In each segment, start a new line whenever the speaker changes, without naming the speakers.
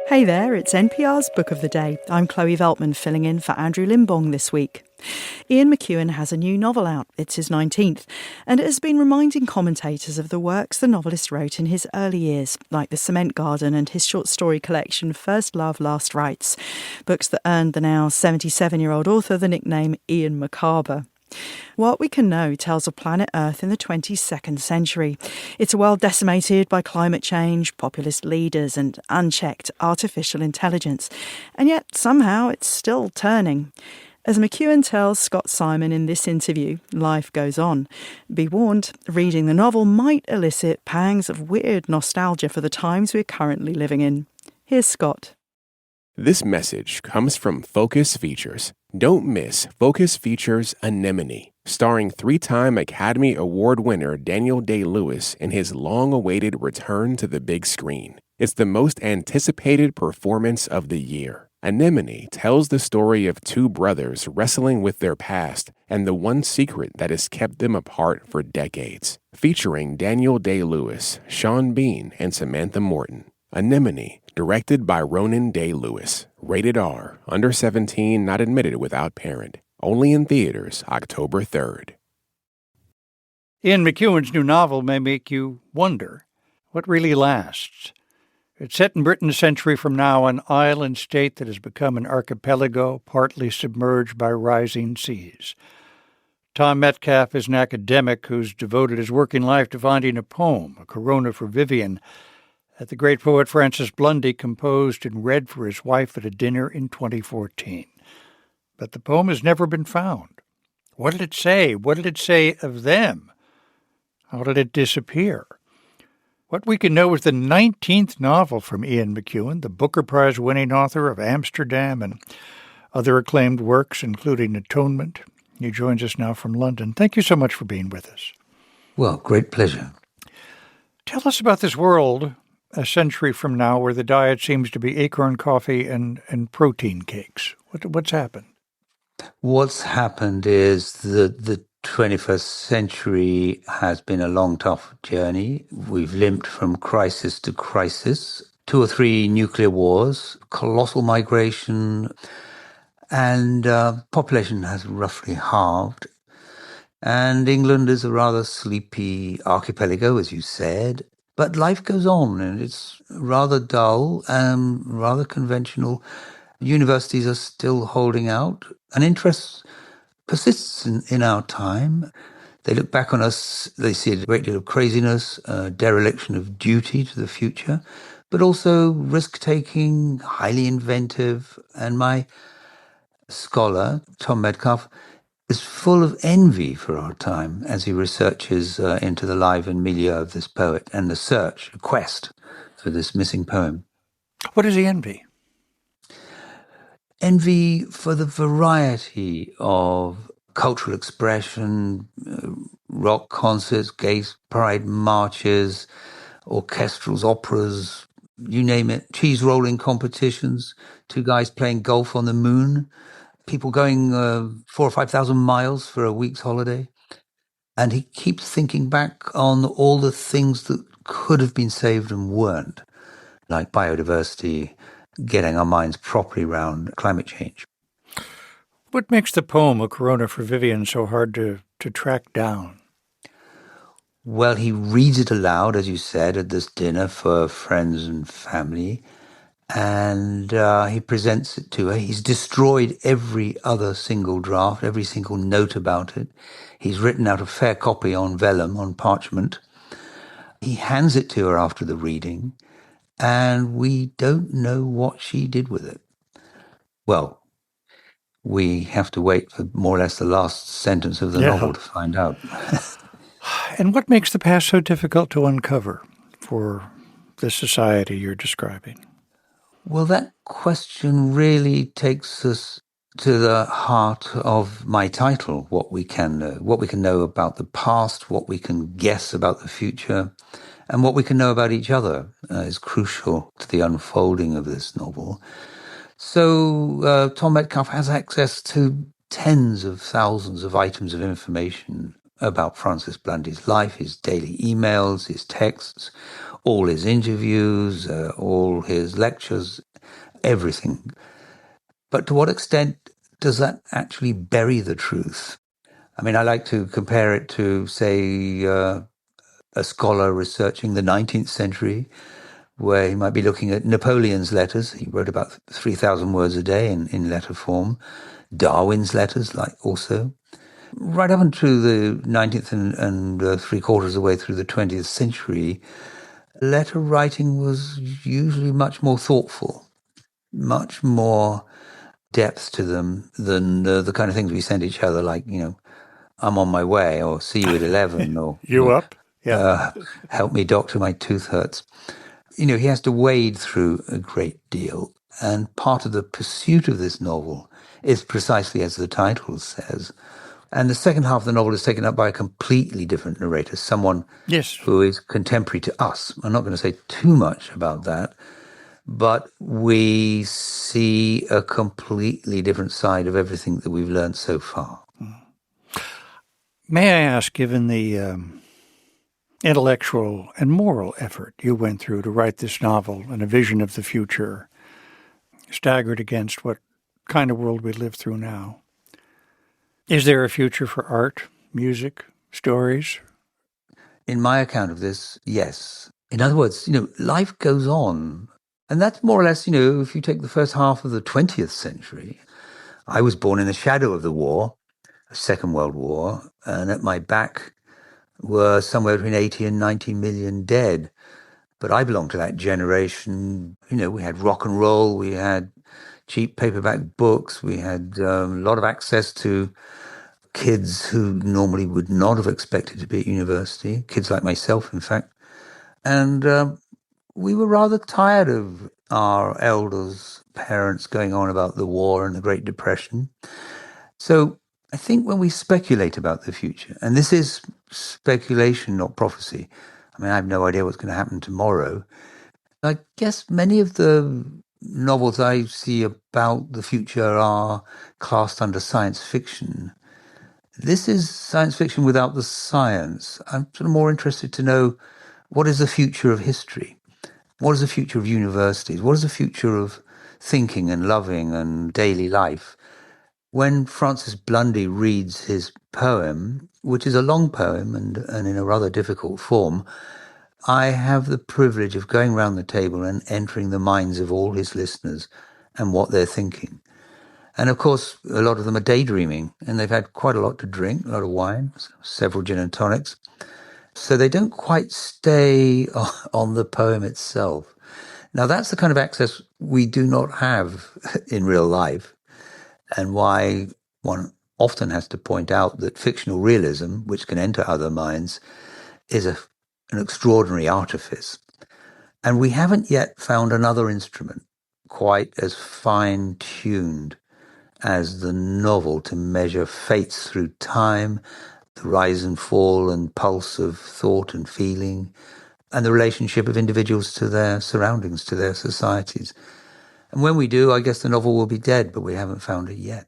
Hey there, it's NPR's Book of the Day. I'm Chloe Veltman filling in for Andrew Limbong this week. Ian McEwan has a new novel out. It's his 19th, and it has been reminding commentators of the works the novelist wrote in his early years, like The Cement Garden and his short story collection First Love, Last Rites, books that earned the now 77-year-old author the nickname Ian Macabre. What We Can Know tells of planet Earth in the 22nd century. It's a world decimated by climate change, populist leaders and unchecked artificial intelligence. And yet, somehow, it's still turning. As McEwan tells Scott Simon in this interview, life goes on. Be warned, reading the novel might elicit pangs of weird nostalgia for the times we're currently living in. Here's Scott.
This message comes from Focus Features. Don't miss Focus Features Anemone, starring three-time Academy Award winner Daniel Day-Lewis in his long-awaited return to the big screen. It's the most anticipated performance of the year. Anemone tells the story of two brothers wrestling with their past and the one secret that has kept them apart for decades. Featuring Daniel Day-Lewis, Sean Bean, and Samantha Morton. Anemone, directed by Ronan Day-Lewis. Rated R, under 17, not admitted without parent. Only in theaters October 3rd.
Ian McEwan's new novel may make you wonder what really lasts. It's set in Britain a century from now, an island state that has become an archipelago, partly submerged by rising seas. Tom Metcalf is an academic who's devoted his working life to finding a poem, a Corona for Vivian, that the great poet Francis Blundy composed and read for his wife at a dinner in 2014. But the poem has never been found. What did it say? What did it say of them? How did it disappear? What We Can Know is the 19th novel from Ian McEwan, the Booker Prize-winning author of Amsterdam and other acclaimed works, including Atonement. He joins us now from London. Thank you so much for being with us.
Well, great pleasure.
Tell us about this world a century from now where the diet seems to be acorn coffee and protein cakes. What's happened?
What's happened is that the 21st century has been a long, tough journey. We've limped from crisis to crisis, 2 or 3 nuclear wars, colossal migration, and population has roughly halved. And England is a rather sleepy archipelago, as you said. But life goes on, and it's rather dull and rather conventional. Universities are still holding out, and interest persists in our time. They look back on us, they see a great deal of craziness, dereliction of duty to the future, but also risk-taking, highly inventive. And my scholar, Tom Metcalf, is full of envy for our time as he researches into the life and milieu of this poet and the quest for this missing poem.
What does he envy?
Envy for the variety of cultural expression, rock concerts, gay pride marches, orchestrals, operas, you name it, cheese rolling competitions, 2 guys playing golf on the moon, people going 4,000 or 5,000 miles for a week's holiday. And he keeps thinking back on all the things that could have been saved and weren't, like biodiversity, getting our minds properly around climate change.
What makes the poem, A Corona for Vivian, so hard to track down?
Well, he reads it aloud, as you said, at this dinner for friends and family. And he presents it to her. He's destroyed every other single draft, every single note about it. He's written out a fair copy on vellum, on parchment. He hands it to her after the reading, and we don't know what she did with it. Well, we have to wait for more or less the last sentence of the novel to find out.
And what makes the past so difficult to uncover for the society you're describing?
Well, that question really takes us to the heart of my title, What We Can Know. What we can know about the past, what we can guess about the future, and what we can know about each other is crucial to the unfolding of this novel. So Tom Metcalf has access to tens of thousands of items of information about Francis Blundy's life, his daily emails, his texts, all his interviews, all his lectures. everything. But to what extent does that actually bury the truth? I mean, I like to compare it to, say, a scholar researching the 19th century, where he might be looking at Napoleon's letters. He wrote about 3,000 words a day in letter form. Darwin's letters, like also. Right up into the 19th and three-quarters of the way through the 20th century, letter writing was usually much more thoughtful, much more depth to them than the kind of things we send each other, like, I'm on my way, or see you at 11, or
You up? Yeah.
help me, doctor, my tooth hurts. He has to wade through a great deal. And part of the pursuit of this novel is precisely as the title says. And the second half of the novel is taken up by a completely different narrator, someone who is contemporary to us. I'm not going to say too much about that, but we see a completely different side of everything that we've learned so far.
May I ask, given the intellectual and moral effort you went through to write this novel and a vision of the future, staggered against what kind of world we live through now, is there a future for art, music, stories?
In my account of this, yes. In other words, life goes on. And that's more or less, if you take the first half of the 20th century, I was born in the shadow of the war, the Second World War, and at my back were somewhere between 80 and 90 million dead. But I belong to that generation. We had rock and roll, we had cheap paperback books, we had a lot of access to kids who normally would not have expected to be at university, kids like myself, in fact. And we were rather tired of our elders' parents going on about the war and the Great Depression. So I think when we speculate about the future, and this is speculation, not prophecy. I mean, I have no idea what's going to happen tomorrow. I guess many of the novels I see about the future are classed under science fiction. This is science fiction without the science. I'm sort of more interested to know, what is the future of history? What is the future of universities? What is the future of thinking and loving and daily life? When Francis Blundy reads his poem, which is a long poem and in a rather difficult form, I have the privilege of going round the table and entering the minds of all his listeners and what they're thinking. And of course, a lot of them are daydreaming, and they've had quite a lot to drink, a lot of wine, several gin and tonics. So they don't quite stay on the poem itself. Now, that's the kind of access we do not have in real life, and why one often has to point out that fictional realism, which can enter other minds, is an extraordinary artifice. And we haven't yet found another instrument quite as fine-tuned as the novel to measure fates through time, the rise and fall and pulse of thought and feeling, and the relationship of individuals to their surroundings, to their societies. And when we do, I guess the novel will be dead, but we haven't found it yet.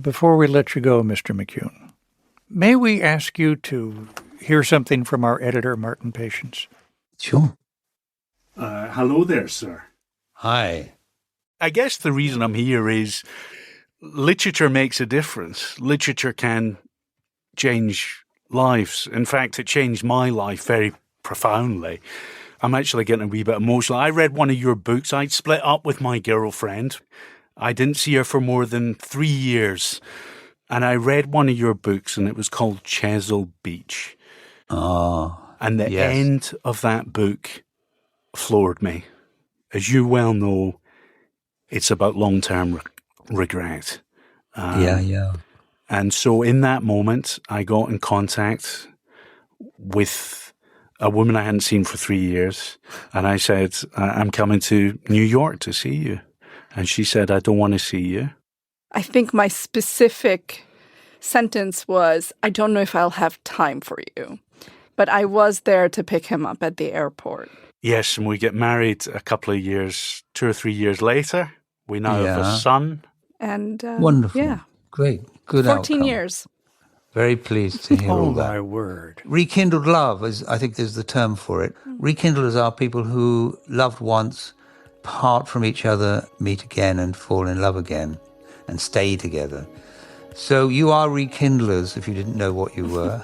Before we let you go, Mr. McEwan, may we ask you to hear something from our editor, Martin Patience?
Sure.
Hello there, sir.
Hi.
I guess the reason I'm here is literature makes a difference. Literature can change lives. In fact, it changed my life very profoundly. I'm actually getting a wee bit emotional. I read one of your books. I'd split up with my girlfriend. I didn't see her for more than 3 years. And I read one of your books, and it was called Chesil Beach. And the end of that book floored me. As you well know, it's about long-term regret. And so in that moment, I got in contact with a woman I hadn't seen for 3 years. And I said, I'm coming to New York to see you. And she said, I don't want to see you.
I think my specific sentence was, I don't know if I'll have time for you. But I was there to pick him up at the airport.
Yes, and we get married a couple of years, 2 or 3 years later. We now have a son.
And
wonderful.
Yeah.
Great. Good
14
outcome.
years.
Very pleased to hear all that.
Oh, my word.
Rekindled love, I think is the term for it. Rekindlers are people who loved once part from each other, meet again and fall in love again and stay together. So you are rekindlers if you didn't know what you were.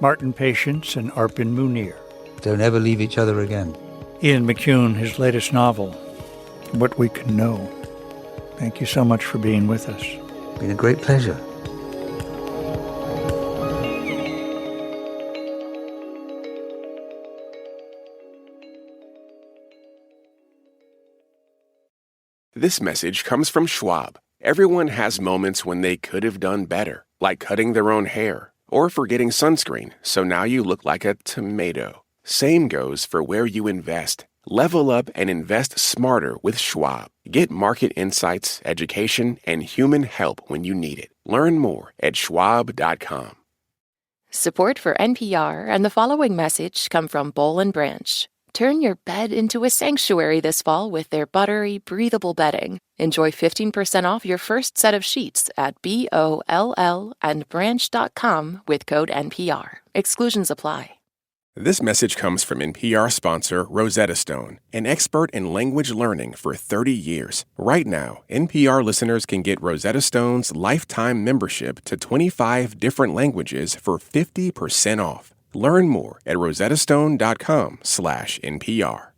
Martin Patience and Arpin Munir.
Don't ever leave each other again.
Ian McEwan, his latest novel, What We Can Know. Thank you so much for being with us.
It's been a great pleasure.
This message comes from Schwab. Everyone has moments when they could have done better, like cutting their own hair or forgetting sunscreen, so now you look like a tomato. Same goes for where you invest. Level up and invest smarter with Schwab. Get market insights, education, and human help when you need it. Learn more at schwab.com.
Support for NPR and the following message come from Boll & Branch. Turn your bed into a sanctuary this fall with their buttery, breathable bedding. Enjoy 15% off your first set of sheets at BOLL&branch.com with code NPR. Exclusions apply.
This message comes from NPR sponsor Rosetta Stone, an expert in language learning for 30 years. Right now, NPR listeners can get Rosetta Stone's lifetime membership to 25 different languages for 50% off. Learn more at rosettastone.com/NPR.